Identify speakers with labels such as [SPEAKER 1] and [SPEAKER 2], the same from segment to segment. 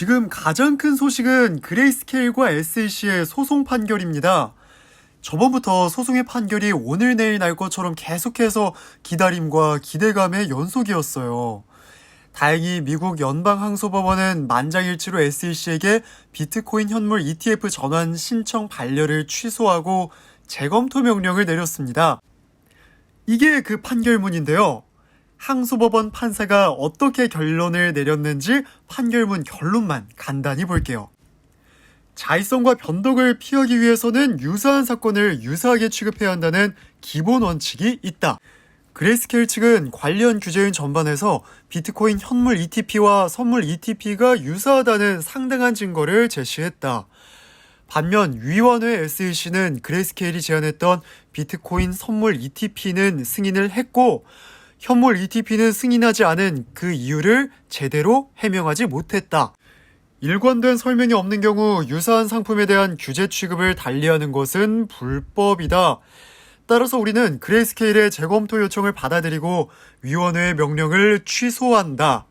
[SPEAKER 1] 지금 가장 큰 소식은 그레이스케일과 SEC의 소송 판결입니다. 저번부터 소송의 판결이 오늘 내일 날 것처럼 계속해서 기다림과 기대감의 연속이었어요. 다행히 미국 연방항소법원은 만장일치로 SEC에게 비트코인 현물 ETF 전환 신청 반려를 취소하고 재검토 명령을 내렸습니다. 이게 그 판결문인데요. 항소법원 판사가 어떻게 결론을 내렸는지 판결문 결론만 간단히 볼게요. 자의성과 변덕을 피하기 위해서는 유사한 사건을 유사하게 취급해야 한다는 기본 원칙이 있다. 그레이스케일 측은 관련 규제인 전반에서 비트코인 현물 ETP와 선물 ETP가 유사하다는 상당한 증거를 제시했다. 반면 위원회 SEC는 그레이스케일이 제안했던 비트코인 선물 ETP는 승인을 했고 현물 ETP는 승인하지 않은 그 이유를 제대로 해명하지 못했다. 일관된 설명이 없는 경우 유사한 상품에 대한 규제 취급을 달리하는 것은 불법이다. 따라서 우리는 그레이스케일의 재검토 요청을 받아들이고 위원회의 명령을 취소한다.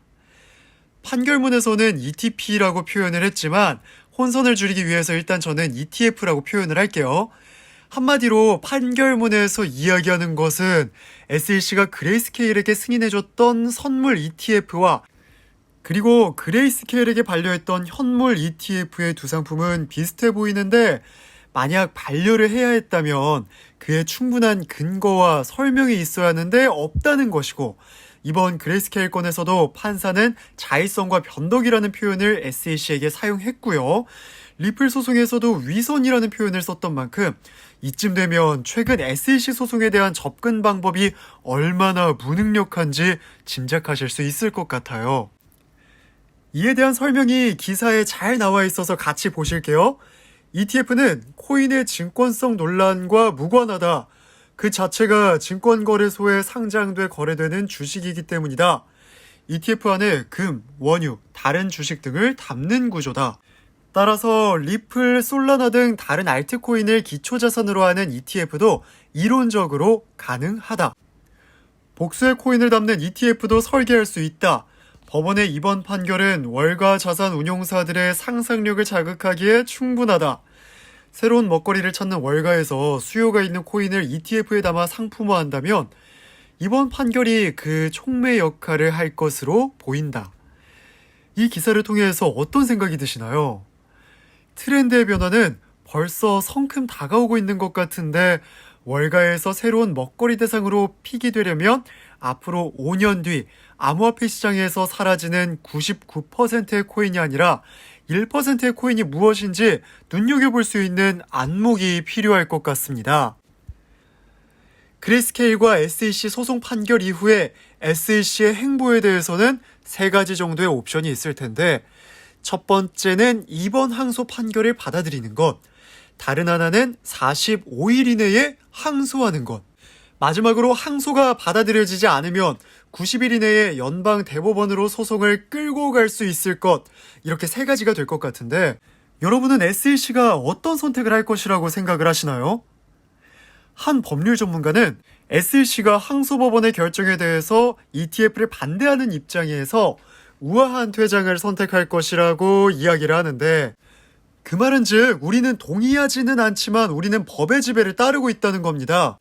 [SPEAKER 1] 판결문에서는 ETP라고 표현을 했지만 혼선을 줄이기 위해서 일단 저는 ETF라고 표현을 할게요. 한마디로 판결문에서 이야기하는 것은 SEC가 그레이스케일에게 승인해줬던 선물 ETF와 그리고 그레이스케일에게 반려했던 현물 ETF의 두 상품은 비슷해 보이는데 만약 반려를 해야 했다면 그에 충분한 근거와 설명이 있어야 하는데 없다는 것이고 이번 그레이스케일 건에서도 판사는 자의성과 변덕이라는 표현을 SEC에게 사용했고요. 리플 소송에서도 위선이라는 표현을 썼던 만큼 이쯤 되면 최근 SEC 소송에 대한 접근 방법이 얼마나 무능력한지 짐작하실 수 있을 것 같아요. 이에 대한 설명이 기사에 잘 나와 있어서 같이 보실게요. ETF는 코인의 증권성 논란과 무관하다. 그 자체가 증권거래소에 상장돼 거래되는 주식이기 때문이다. ETF 안에 금, 원유, 다른 주식 등을 담는 구조다. 따라서 리플, 솔라나 등 다른 알트코인을 기초자산으로 하는 ETF도 이론적으로 가능하다. 복수의 코인을 담는 ETF도 설계할 수 있다. 법원의 이번 판결은 월가 자산 운용사들의 상상력을 자극하기에 충분하다. 새로운 먹거리를 찾는 월가에서 수요가 있는 코인을 ETF에 담아 상품화한다면 이번 판결이 그 촉매 역할을 할 것으로 보인다. 이 기사를 통해서 어떤 생각이 드시나요? 트렌드의 변화는 벌써 성큼 다가오고 있는 것 같은데 월가에서 새로운 먹거리 대상으로 픽이 되려면 앞으로 5년 뒤 암호화폐 시장에서 사라지는 99%의 코인이 아니라 1%의 코인이 무엇인지 눈여겨볼 수 있는 안목이 필요할 것 같습니다. 그레이스케일과 SEC 소송 판결 이후에 SEC의 행보에 대해서는 3가지 정도의 옵션이 있을 텐데 첫 번째는 이번 항소 판결을 받아들이는 것, 다른 하나는 45일 이내에 항소하는 것, 마지막으로 항소가 받아들여지지 않으면 90일 이내에 연방 대법원으로 소송을 끌고 갈 수 있을 것, 이렇게 3가지가 될 것 같은데 여러분은 SEC가 어떤 선택을 할 것이라고 생각을 하시나요? 한 법률 전문가는 SEC가 항소법원의 결정에 대해서 ETF를 반대하는 입장에서 우아한 퇴장을 선택할 것이라고 이야기를 하는데 그 말은 즉 우리는 동의하지는 않지만 우리는 법의 지배를 따르고 있다는 겁니다.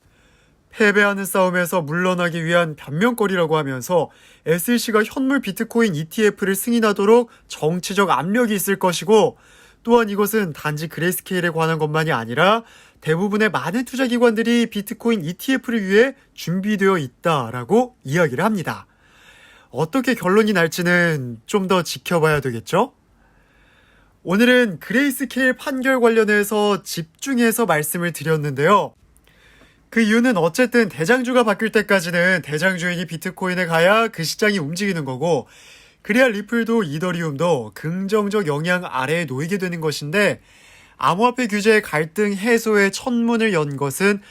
[SPEAKER 1] 패배하는 싸움에서 물러나기 위한 변명거리라고 하면서 SEC가 현물 비트코인 ETF를 승인하도록 정치적 압력이 있을 것이고 또한 이것은 단지 그레이스케일에 관한 것만이 아니라 대부분의 많은 투자기관들이 비트코인 ETF를 위해 준비되어 있다라고 이야기를 합니다. 어떻게 결론이 날지는 좀 더 지켜봐야 되겠죠? 오늘은 그레이스케일 판결 관련해서 집중해서 말씀을 드렸는데요. 그 이유는 어쨌든 대장주가 바뀔 때까지는 대장주인이 비트코인에 가야 그 시장이 움직이는 거고 그래야 리플도 이더리움도 긍정적 영향 아래에 놓이게 되는 것인데 암호화폐 규제의 갈등 해소의 첫문을 연 것은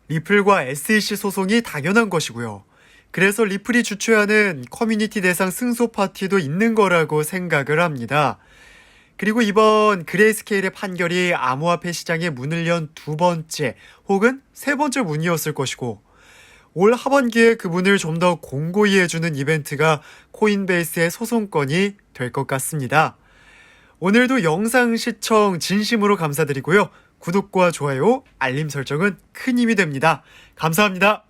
[SPEAKER 1] 리플과 SEC 소송이 당연한 것이고요. 그래서 리플이 주최하는 커뮤니티 대상 승소 파티도 있는 거라고 생각을 합니다. 그리고 이번 그레이스케일의 판결이 암호화폐 시장에 문을 연 2번째 혹은 3번째 문이었을 것이고 올 하반기에 그 문을 좀 더 공고히 해주는 이벤트가 코인베이스의 소송건이 될 것 같습니다. 오늘도 영상 시청 진심으로 감사드리고요. 구독과 좋아요, 알림 설정은 큰 힘이 됩니다. 감사합니다.